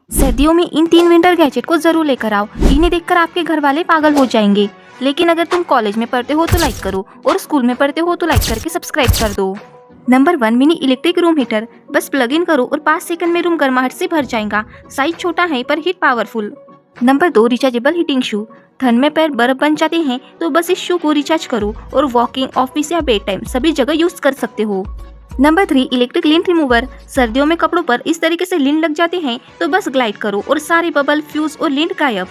सर्दियों में इन 3 winter gadget को जरूर लेकर आओ। इन्हें देखकर आपके घर वाले पागल हो जाएंगे। लेकिन अगर तुम कॉलेज में पढ़ते हो तो लाइक करो और स्कूल में पढ़ते हो तो लाइक करके सब्सक्राइब कर दो। Number 1, mini electric room heater. बस प्लग इन करो और 5 सेकंड में रूम गर्माहट से भर जाएगा। साइज छोटा है पर heat powerful. Number 2, rechargeable heating shoe. ठंड में पैर बर्फ बन जाते हैं तो बस इस शू को रिचार्ज करो और वॉकिंग, ऑफिस या बेड टाइम सभी जगह यूज कर सकते हो। Number 3, electric lint remover. सर्दियों में कपड़ों पर इस तरीके से लिंट लग जाते हैं तो बस ग्लाइड करो और सारे बबल, फ्यूज और लिंट गायब।